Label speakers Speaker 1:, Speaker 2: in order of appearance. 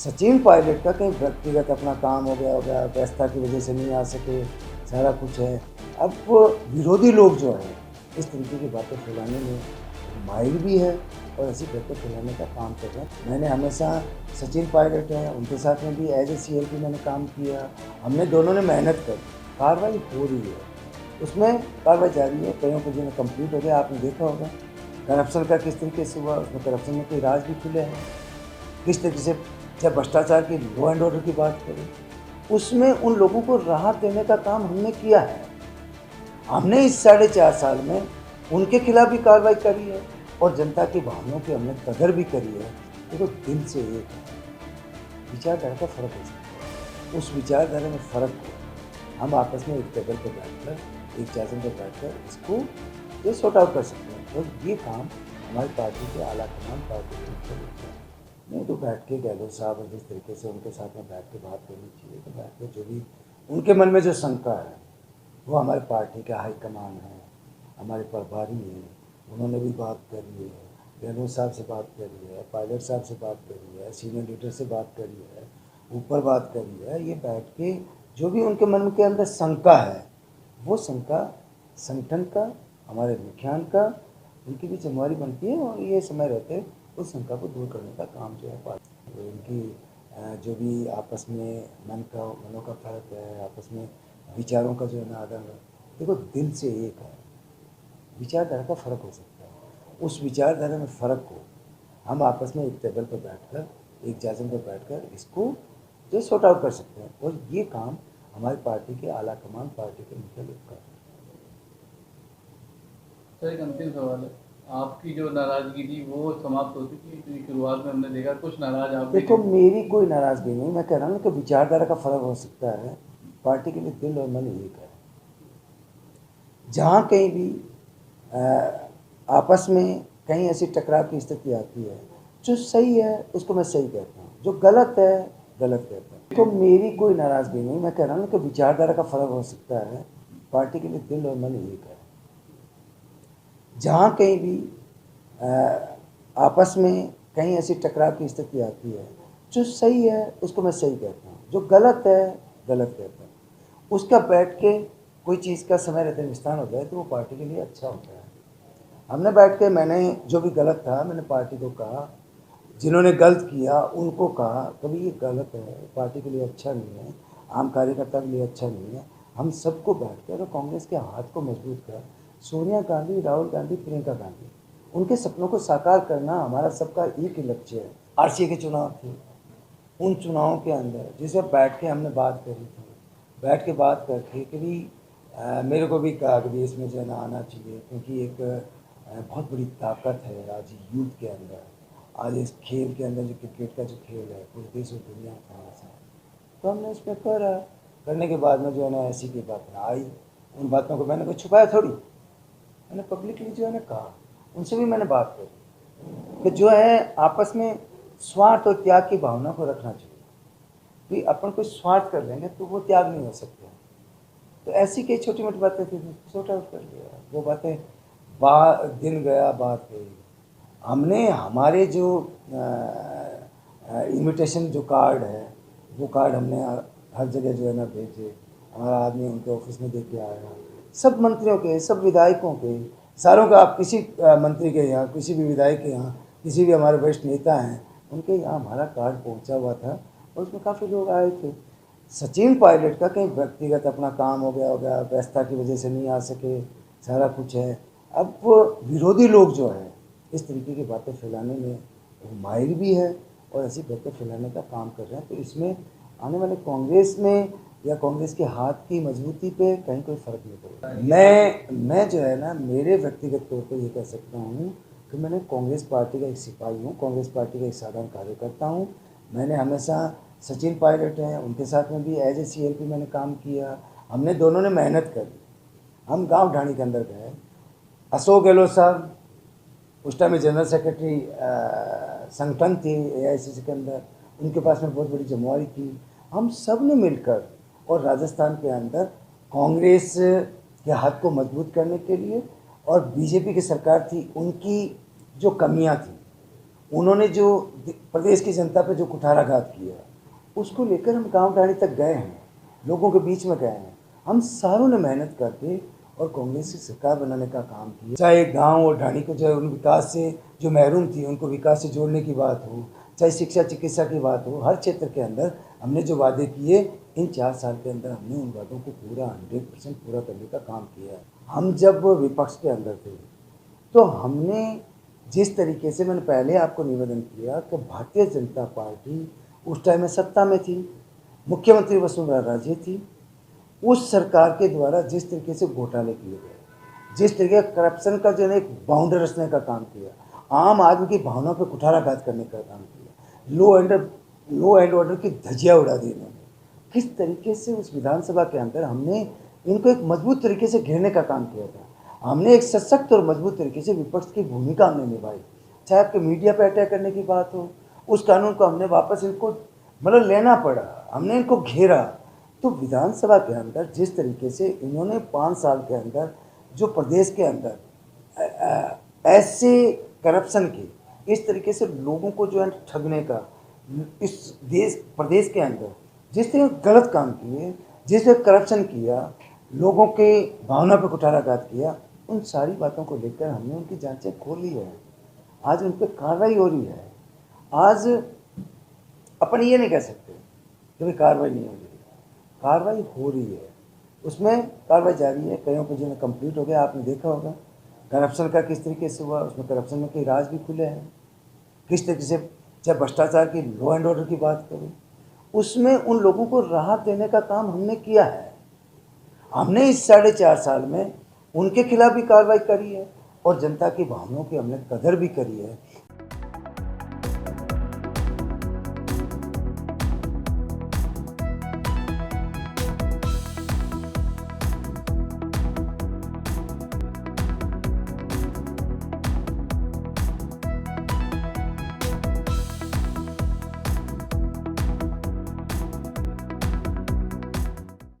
Speaker 1: सचिन पायलट का कहीं व्यक्तिगत अपना काम हो गया व्यस्तता की वजह से नहीं आ सके, सारा कुछ है। अब वो विरोधी लोग जो हैं इस तरीके की बातें फैलाने में माहिर भी है और ऐसी बातें फैलाने का काम कर रहे हैं। मैंने हमेशा सचिन पायलट हैं उनके साथ में भी एज ए CLP मैंने काम किया, हमने दोनों ने मेहनत करी, कार्रवाई हो रही है, उसमें कार्रवाई जारी है, कईयों को जिन्हें कंप्लीट हो गया, आपने देखा होगा। करप्शन का किस तरीके से हुआ, उसमें करप्शन में कोई राज भी खुले हैं, किस तरीके से जब भ्रष्टाचार की लॉ एंड ऑर्डर की बात करें उसमें उन लोगों को राहत देने का काम हमने किया है। हमने इस 4.5 साल में उनके खिलाफ भी कार्रवाई करी है और जनता की भावनाओं की हमने कदर भी करी है। देखो दिल से एक है, विचारधारा का फर्क हो सकता है, उस विचारधारा में फ़र्क को हम आपस में एक टेबल पर बैठकर एक चाचन पर बैठकर इसको ये सॉर्ट आउट कर सकते हैं और ये काम हमारी पार्टी के आला कमान पार्टी के मुख्य नहीं तो बैठ के गहलोत साहब और जिस तरीके से उनके साथ में बैठ के बात करनी चाहिए, तो बैठ के जो भी उनके मन में जो शंका है वो हमारी पार्टी का हाईकमान है, हमारे प्रभारी हैं, उन्होंने भी बात करी है, गहलोत साहब से बात करी है, पायलट साहब से बात करी है, सीनियर लीडर से बात करी है, ऊपर बात करी है। ये बैठ के जो भी उनके मन के अंदर शंका है वो शंका संगठन का, हमारे मुखियान का, उनकी भी जिम्मेवारी बनती है और ये समय रहते उस शंका को दूर करने का काम जो है पार्टी तो इनकी जो भी आपस में मनों का फर्क है, आपस में विचारों का जो है ना आदान देखो दिल से एक है, विचारधारा का फर्क हो सकता है, उस विचारधारा में फ़र्क को हम आपस में एक टेबल पर बैठकर एक जाजन पर बैठकर इसको जो सॉर्ट आउट कर सकते हैं और ये काम हमारी पार्टी के आला कमान पार्टी के मुख्य लोग कर रहे हैं।
Speaker 2: सर एक अंतिम सवाल है, आपकी जो नाराजगी थी वो समाप्त हो चुकी है क्योंकि शुरुआत में हमने देखा कुछ नाराज आप भी
Speaker 1: देखो
Speaker 2: थे।
Speaker 1: मेरी कोई नाराज़गी नहीं, मैं कह रहा हूँ कि विचारधारा का फ़र्क हो सकता है, पार्टी के लिए दिल और मन एक है। जहाँ कहीं भी आपस में कहीं ऐसी टकराव की स्थिति आती है, जो सही है उसको मैं सही कहता हूँ, जो गलत है गलत कहता हूँ। तो मेरी कोई नाराज़गी नहीं, मैं कह रहा हूँ कि विचारधारा का फ़र्क हो सकता है, पार्टी के लिए दिल और मन एक है। जहाँ कहीं भी आपस में कहीं ऐसी टकराव की स्थिति आती है, जो सही है उसको मैं सही कहता हूँ, जो गलत है गलत कहता हूँ। उसका बैठ के कोई चीज़ का समय रहते निस्तारण हो जाए तो वो पार्टी के लिए अच्छा होता है। हमने बैठ के मैंने जो भी गलत था मैंने पार्टी को कहा, जिन्होंने गलत किया उनको कहा कभी ये गलत है, पार्टी के लिए अच्छा नहीं है, आम कार्यकर्ता के लिए अच्छा नहीं है। हम सबको बैठ कर कांग्रेस के हाथ को मजबूत कर सोनिया गांधी, राहुल गांधी, प्रियंका गांधी उनके सपनों को साकार करना हमारा सबका एक ही लक्ष्य है। RCA के चुनाव थे, उन चुनावों के अंदर जिसे बैठ के हमने बात करी थी, बैठ के बात करके कि भी मेरे को भी कहा कि भी इसमें जो है ना आना चाहिए क्योंकि एक बहुत बड़ी ताकत है आज यूथ के अंदर, आज इस खेल के अंदर जो क्रिकेट का जो खेल है पूरे देश और दुनिया में फेमस है। तो हमने उसमें करा, करने के बाद में जो है ना ऐसी की बात आई, उन बातों को मैंने कोई छुपाया थोड़ी, मैंने पब्लिकली जो है ना कहा, उनसे भी मैंने बात करी कि जो है आपस में स्वार्थ और त्याग की भावना को रखना चाहिए, कि अपन कोई स्वार्थ कर लेंगे तो वो त्याग नहीं हो सकते। तो ऐसी कई छोटी मोटी बातें थी, सॉर्ट आउट कर लिया वो बातें, दिन गया बात गई। हमने हमारे जो इनविटेशन जो कार्ड है वो कार्ड हमने हर जगह जो है ना भेजे, हमारा आदमी उनके ऑफिस में दे के आया, सब मंत्रियों के, सब विधायकों के, सारों का, आप किसी मंत्री के यहाँ, किसी भी विधायक के यहाँ, किसी भी हमारे वरिष्ठ नेता हैं उनके यहाँ हमारा कार्ड पहुँचा हुआ था और उसमें काफ़ी लोग आए थे। सचिन पायलट का कहीं व्यक्तिगत अपना काम हो गया व्यस्तता की वजह से नहीं आ सके, सारा कुछ है। अब वो विरोधी लोग जो है इस तरीके की बातें फैलाने में वो माहिर भी है और ऐसी बातें फैलाने का काम कर रहे हैं, तो इसमें आने वाले कांग्रेस में या कांग्रेस के हाथ की मजबूती पे कहीं कोई फ़र्क नहीं पड़ेगा। मैं जो है ना मेरे व्यक्तिगत तौर पर ये कह सकता हूँ कि मैंने कांग्रेस पार्टी का एक सिपाही हूँ, कांग्रेस पार्टी का एक साधारण कार्यकर्ता हूँ। मैंने हमेशा सचिन पायलट हैं उनके साथ में भी एज ए CLP मैंने काम किया, हमने दोनों ने मेहनत करी। हम गांव ढाणी के अंदर गए, अशोक गहलोत साहब उस टाइम में जनरल सेक्रेटरी संगठन थे AICC के अंदर, उनके पास में बहुत बड़ी जिम्मेवारी थी। हम सब ने मिलकर और राजस्थान के अंदर कांग्रेस के हाथ को मजबूत करने के लिए और बीजेपी की सरकार थी उनकी जो कमियां थी उन्होंने जो प्रदेश की जनता पे जो कुठाराघात किया, उसको लेकर हम गांव ढाणी तक गए हैं, लोगों के बीच में गए हैं। हम सारों ने मेहनत करके और कांग्रेस की सरकार बनाने का काम किया। चाहे गांव और ढाणी को जो है उन विकास से जो महरूम थी उनको विकास से जोड़ने की बात हो, चाहे शिक्षा चिकित्सा की बात हो, हर क्षेत्र के अंदर हमने जो वादे किए, इन 4 साल के अंदर हमने उन वादों को पूरा 100% पूरा करने का काम किया है। हम जब विपक्ष के अंदर थे तो हमने जिस तरीके से, मैंने पहले आपको निवेदन किया कि भारतीय जनता पार्टी उस टाइम में सत्ता में थी, मुख्यमंत्री वसुंधरा राजे थी, उस सरकार के द्वारा जिस तरीके से घोटाले किए गए, जिस तरीके करप्शन का जो है एक बाउंड्री रचने का काम किया, आम आदमी की भावना पर कुठाराघात करने का काम किया, लो एंड ऑर्डर की धज्जियाँ उड़ा दी इन्होंने, किस तरीके से उस विधानसभा के अंदर हमने इनको एक मजबूत तरीके से घेरने का काम किया था। हमने एक सशक्त और मजबूत तरीके से विपक्ष की भूमिका हमने निभाई। चाहे आपके मीडिया पर अटैक करने की बात हो, उस कानून को हमने वापस इनको मतलब लेना पड़ा, हमने इनको घेरा। तो विधानसभा के अंदर जिस तरीके से इन्होंने 5 साल के अंदर जो प्रदेश के अंदर ऐसे करप्शन की, इस तरीके से लोगों को जो है ठगने का, इस प्रदेश के अंदर जिस तरह गलत काम किए, जिस तरह करप्शन किया, लोगों के भावना पर कुठाराघात किया, उन सारी बातों को लेकर हमने उनकी जांचें खोली है। आज उन पर कार्रवाई हो रही है। आज अपन ये नहीं कह सकते कि भाई कार्रवाई नहीं हो रही, कार्रवाई हो रही है, उसमें कार्रवाई जारी है। कईयों को जिन्हें कंप्लीट हो गया, आपने देखा होगा करप्शन का किस तरीके से हुआ, उसमें करप्शन में कई राज भी खुले हैं, किस तरीके से। जब भ्रष्टाचार की, लॉ एंड ऑर्डर की बात करें, उसमें उन लोगों को राहत देने का काम हमने किया है। हमने इस 4.5 साल में उनके खिलाफ भी कार्रवाई करी है और जनता की भावनाओं की हमने कदर भी करी है।